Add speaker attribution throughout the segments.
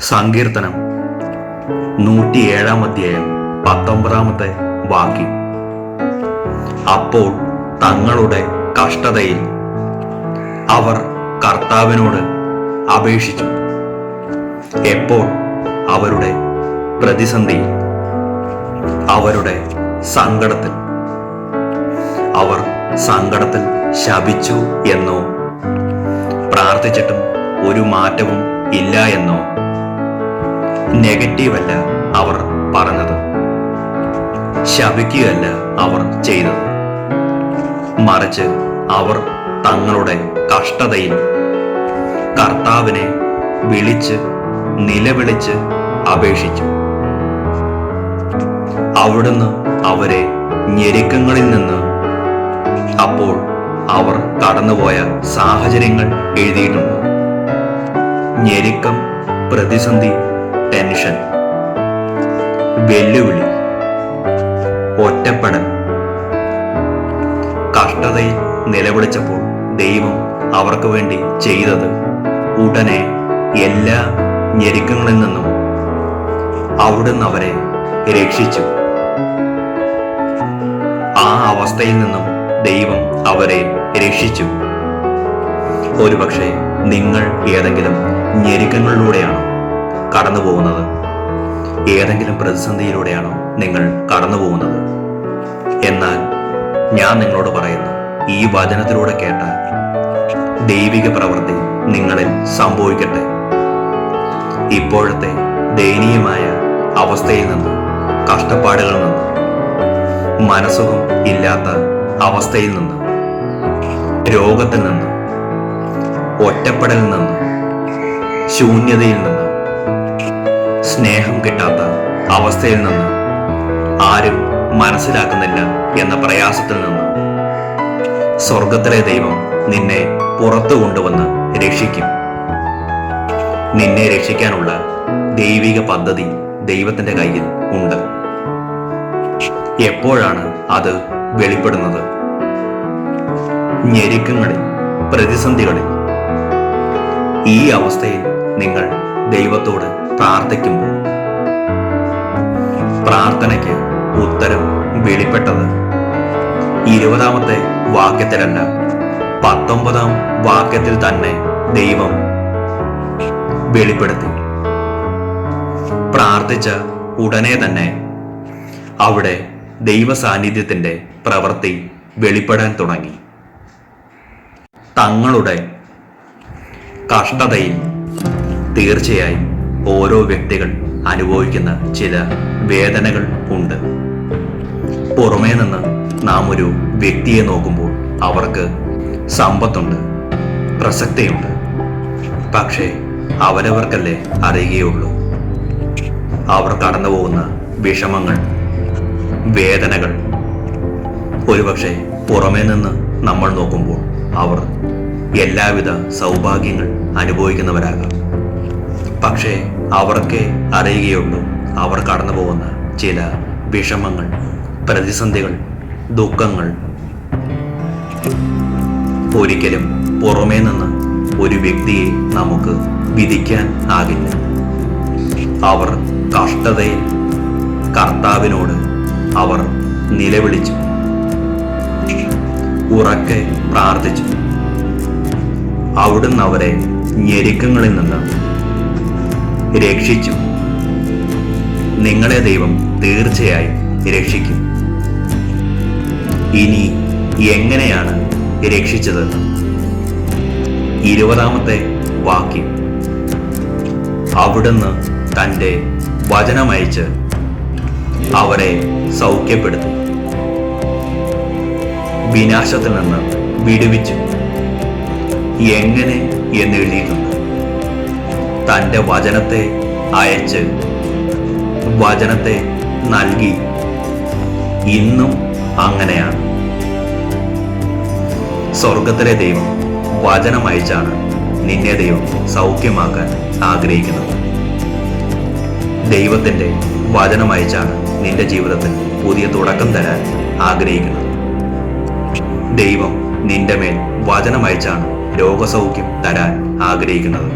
Speaker 1: സങ്കീർത്തനം 107 അധ്യായം 19 വാക്യം. അപ്പോൾ തങ്ങളുടെ കഷ്ടതയിൽ അവർ കർത്താവിനോട് അപേക്ഷിച്ചു. എപ്പോൾ? അവരുടെ പ്രതിസന്ധിയിൽ, അവരുടെ സങ്കടത്തിൽ. അവർ സങ്കടത്തിൽ ശപിച്ചു എന്നോ പ്രാർത്ഥിച്ചിട്ടും ഒരു മാറ്റവും ഇല്ല എന്നോ നെഗറ്റീവല്ല അവർ പറഞ്ഞത്, ശപിക്കുകയല്ല അവർ ചെയ്തത്. മറിച്ച് അവർ തങ്ങളുടെ കഷ്ടതയിൽ കർത്താവിനെ വിളിച്ച് നിലവിളിച്ച് അപേക്ഷിച്ചു. അവിടുന്ന് അവരെ ഞെരുക്കങ്ങളിൽ നിന്ന്, അപ്പോൾ അവർ കടന്നുപോയ സാഹചര്യങ്ങൾ എഴുതിയിട്ടുണ്ട്. ഞെരുക്കം, പ്രതിസന്ധി, ടെൻഷൻ, വെല്ലുവിളി, ഒറ്റപ്പെടൽ. കഷ്ടതയിൽ നിലവിളിച്ചപ്പോൾ ദൈവം അവർക്ക് വേണ്ടി ചെയ്തത്, ഉടനെ എല്ലാ ഞെരുക്കങ്ങളിൽ നിന്നും അവിടുന്ന് അവരെ രക്ഷിച്ചു. ആ അവസ്ഥയിൽ നിന്നും ദൈവം അവരെ രക്ഷിച്ചു. ഒരുപക്ഷെ നിങ്ങൾ ഏതെങ്കിലും ഞെരുക്കങ്ങളിലൂടെയാണോ കടന്നു പോകുന്നത്? ഏതെങ്കിലും പ്രതിസന്ധിയിലൂടെയാണോ നിങ്ങൾ കടന്നു പോകുന്നത്? എന്നാൽ ഞാൻ നിങ്ങളോട് പറയുന്നു, ഈ വചനത്തിലൂടെ കേട്ട ദൈവിക പ്രവൃത്തി നിങ്ങളിൽ സംഭവിക്കട്ടെ. ഇപ്പോഴത്തെ ദയനീയമായ അവസ്ഥയിൽ നിന്ന്, കഷ്ടപ്പാടുകളിൽ നിന്ന്, മനസ്സുഖം ഇല്ലാത്ത അവസ്ഥയിൽ നിന്ന്, രോഗത്തിൽ നിന്ന്, ഒറ്റപ്പെടലിൽ നിന്ന്, ശൂന്യതയിൽ നിന്ന്, സ്നേഹം കിട്ടാത്ത അവസ്ഥയിൽ നിന്ന്, ആരും മനസ്സിലാക്കുന്നില്ല എന്ന പ്രയാസത്തിൽ നിന്ന് സ്വർഗത്തിലെ ദൈവം നിന്നെ പുറത്തു കൊണ്ടുവന്ന് രക്ഷിക്കും. നിന്നെ രക്ഷിക്കാനുള്ള ദൈവിക പദ്ധതി ദൈവത്തിന്റെ കയ്യിൽ ഉണ്ട്. എപ്പോഴാണ് അത് വെളിപ്പെടുന്നത്? ഞെരുക്കങ്ങളിൽ, പ്രതിസന്ധികളിൽ. ഈ അവസ്ഥയിൽ നിങ്ങൾ ദൈവത്തോട് പ്രാർത്ഥിക്കുമ്പോൾ പ്രാർത്ഥനയ്ക്ക് ഉത്തരം വെളിപ്പെട്ടത് 20 വാക്യത്തിലല്ല, 19 വാക്യത്തിൽ തന്നെ ദൈവം വെളിപ്പെടുത്തി. പ്രാർത്ഥിച്ച ഉടനെ തന്നെ അവിടെ ദൈവ സാന്നിധ്യത്തിന്റെ പ്രവൃത്തി വെളിപ്പെടാൻ തുടങ്ങി. തങ്ങളുടെ കഷ്ടതയിൽ തീർച്ചയായും ഓരോ വ്യക്തികൾ അനുഭവിക്കുന്ന ചില വേദനകൾ ഉണ്ട്. പുറമേ നിന്ന് നാം ഒരു വ്യക്തിയെ നോക്കുമ്പോൾ അവർക്ക് സമ്പത്തുണ്ട്, പ്രസക്തിയുണ്ട്. പക്ഷേ അവരവർക്കല്ലേ അറിയുകയുള്ളൂ അവർ കടന്നു പോകുന്ന വിഷമങ്ങൾ, വേദനകൾ. ഒരുപക്ഷെ പുറമേ നിന്ന് നമ്മൾ നോക്കുമ്പോൾ അവർ എല്ലാവിധ സൗഭാഗ്യങ്ങൾ അനുഭവിക്കുന്നവരാകാം. പക്ഷേ അവർക്കേ അറിയുകയുള്ളൂ അവർ കടന്നു പോകുന്ന ചില വിഷമങ്ങൾ, പ്രതിസന്ധികൾ, ദുഃഖങ്ങൾ. ഒരിക്കലും പുറമേ നിന്ന് ഒരു വ്യക്തിയെ നമുക്ക് വിധിക്കാൻ ആകില്ല. അവർ കഷ്ടതയിൽ കർത്താവിനോട് അവർ നിലവിളിച്ചു, ഉറക്കെ പ്രാർത്ഥിച്ചു. അവിടുന്ന് അവരെ ഞെരുക്കങ്ങളിൽ നിന്ന് രക്ഷിച്ചു. നിങ്ങളെ ദൈവം തീർച്ചയായും രക്ഷിക്കും. ഇനി എങ്ങനെയാണ് രക്ഷിച്ചത്? 20 വാക്യം. അവിടുന്ന് തൻ്റെ വചനമയച്ച് അവരെ സൗഖ്യപ്പെടുത്തി, വിനാശത്തിൽ നിന്ന് വിടുവിച്ചു. എങ്ങനെ എന്നെഴുതിയിട്ടുണ്ട്? തൻ്റെ വചനത്തെ അയച്ച്, വചനത്തെ നൽകി. ഇന്നും അങ്ങനെയാണ്. സ്വർഗത്തിലെ ദൈവം വചനം അയച്ചാണ് നിന്നെ ദൈവം സൗഖ്യമാക്കാൻ ആഗ്രഹിക്കുന്നത്. ദൈവത്തിൻ്റെ വചനം അയച്ചാണ് നിന്റെ ജീവിതത്തിൽ പുതിയ തുടക്കം തരാൻ ആഗ്രഹിക്കുന്നത്. ദൈവം നിന്റെ മേൽ വചനം അയച്ചാണ് രോഗസൗഖ്യം തരാൻ ആഗ്രഹിക്കുന്നത്.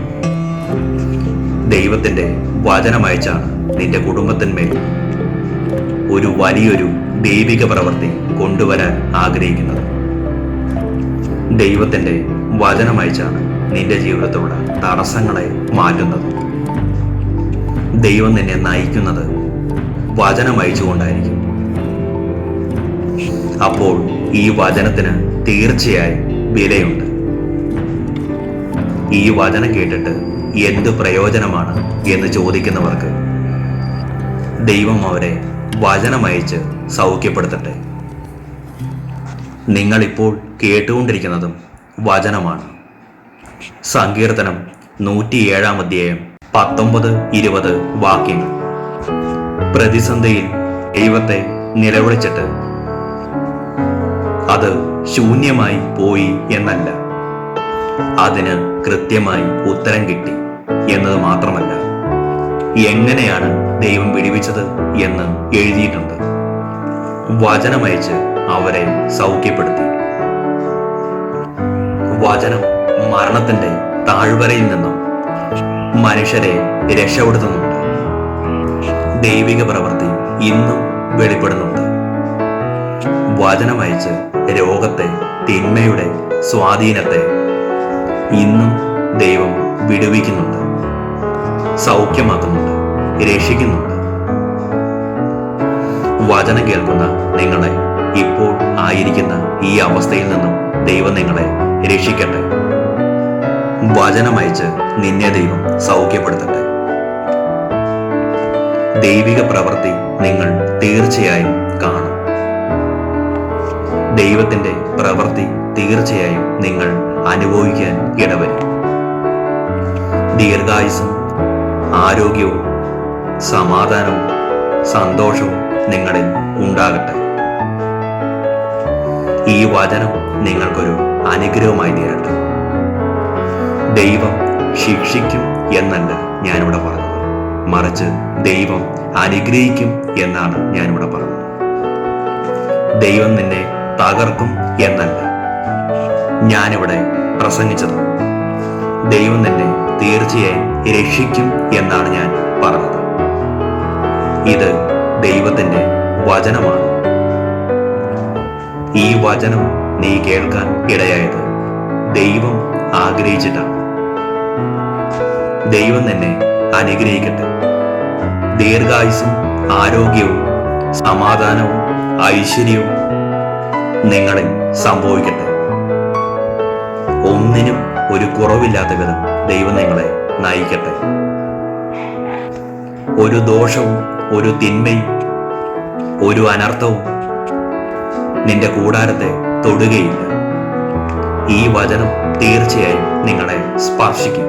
Speaker 1: ദൈവത്തിന്റെ വചനമയച്ചാണ് നിന്റെ കുടുംബത്തിന്മേൽ ഒരു വലിയൊരു ദൈവിക പ്രവൃത്തി കൊണ്ടുവരാൻ ആഗ്രഹിക്കുന്നത്. ദൈവത്തിന്റെ വചനമയച്ചാണ് നിന്റെ ജീവിതത്തിലുള്ള തടസ്സങ്ങളെ മാറ്റുന്നത്. ദൈവം നിന്നെ നയിക്കുന്നത് വചനമയച്ചുകൊണ്ടായിരിക്കും. അപ്പോൾ ഈ വചനത്തിന് തീർച്ചയായും വിലയുണ്ട്. ഈ വചനം കേട്ടിട്ട് എന്ത് പ്രയോജനമാണ് എന്ന് ചോദിക്കുന്നവർക്ക് ദൈവം അവരെ വചനമയച്ച് സൗഖ്യപ്പെടുത്തട്ടെ. നിങ്ങളിപ്പോൾ കേട്ടുകൊണ്ടിരിക്കുന്നതും വചനമാണ്. സങ്കീർത്തനം 107 അധ്യായം 19-20 വാക്യങ്ങൾ. പ്രതിസന്ധിയിൽ ദൈവത്തെ നിലവിളിച്ചിട്ട് അത് ശൂന്യമായി പോയി എന്നല്ല, അതിന് കൃത്യമായി ഉത്തരം കിട്ടി എന്നത് മാത്രമല്ല, എങ്ങനെയാണ് ദൈവം വിടുവിച്ചത് എന്ന് എഴുതിയിട്ടുണ്ട്. വചനമയച്ച് അവരെ സൗഖ്യപ്പെടുത്തി. വചനം മരണത്തിന്റെ താഴ്വരയിൽ നിന്നും മനുഷ്യരെ രക്ഷപ്പെടുത്തുന്നുണ്ട്. ദൈവിക പ്രവൃത്തി ഇന്നും വെളിപ്പെടുന്നുണ്ട്. വചനമയച്ച് രോഗത്തെ, തിന്മയുടെ സ്വാധീനത്തെ ഇന്നും ദൈവം വിടുവിക്കുന്നുണ്ട്, സൗഖ്യമാക്കുന്നുണ്ട്, രക്ഷിക്കുന്നുണ്ട്. വചനം കേൾക്കുന്ന നിങ്ങളെ ഇപ്പോൾ ആയിരിക്കുന്ന ഈ അവസ്ഥയിൽ നിന്നും ദൈവം നിങ്ങളെ രക്ഷിക്കട്ടെ. വചനമയച്ച് നിന്നെ ദൈവം സൗഖ്യപ്പെടുത്തട്ടെ. ദൈവിക പ്രവൃത്തി നിങ്ങൾ തീർച്ചയായും കാണും. ദൈവത്തിന്റെ പ്രവൃത്തി തീർച്ചയായും നിങ്ങൾ അനുഭവിക്കാൻ ഇടവരും. ദീർഘായുസ്സും ആരോഗ്യവും സമാധാനവും സന്തോഷവും നിങ്ങളിൽ ഉണ്ടാകട്ടെ. ഈ വചനം നിങ്ങൾക്കൊരു അനുഗ്രഹമായി തീരട്ടെ. ദൈവം ശിക്ഷിക്കും എന്നല്ല ഞാനിവിടെ പറഞ്ഞത്, മറിച്ച് ദൈവം അനുഗ്രഹിക്കും എന്നാണ് ഞാനിവിടെ പറഞ്ഞത്. ദൈവം നിന്നെ തകർക്കും എന്നല്ല ഞാനിവിടെ പ്രസംഗിച്ചത്. ദൈവം നിന്നെ തീർച്ചയായും രക്ഷിക്കും എന്നാണ് ഞാൻ പറഞ്ഞത്. ഇത് ദൈവത്തിന്റെ വചനമാണ്. ഈ വചനം നീ കേൾക്കാൻ ഇടയായത് ദൈവം ആഗ്രഹിച്ചിട്ടാണ്. ദൈവം നിന്നെ അനുഗ്രഹിക്കട്ടെ. ദീർഘായുസ്സും ആരോഗ്യവും സമാധാനവും ഐശ്വര്യവും നിങ്ങളിൽ സംഭവിക്കട്ടെ. ഒന്നിനും ഒരു കുറവില്ലാത്ത വിധം ദൈവം നിങ്ങളെ നയിക്കട്ടെ. ഒരു ദോഷവും ഒരു തിന്മയും ഒരു അനർത്ഥവും നിന്റെ കൂടാരത്തെ തൊടുകയില്ല. ഈ വചനം തീർച്ചയായും നിങ്ങളെ സ്പർശിക്കും.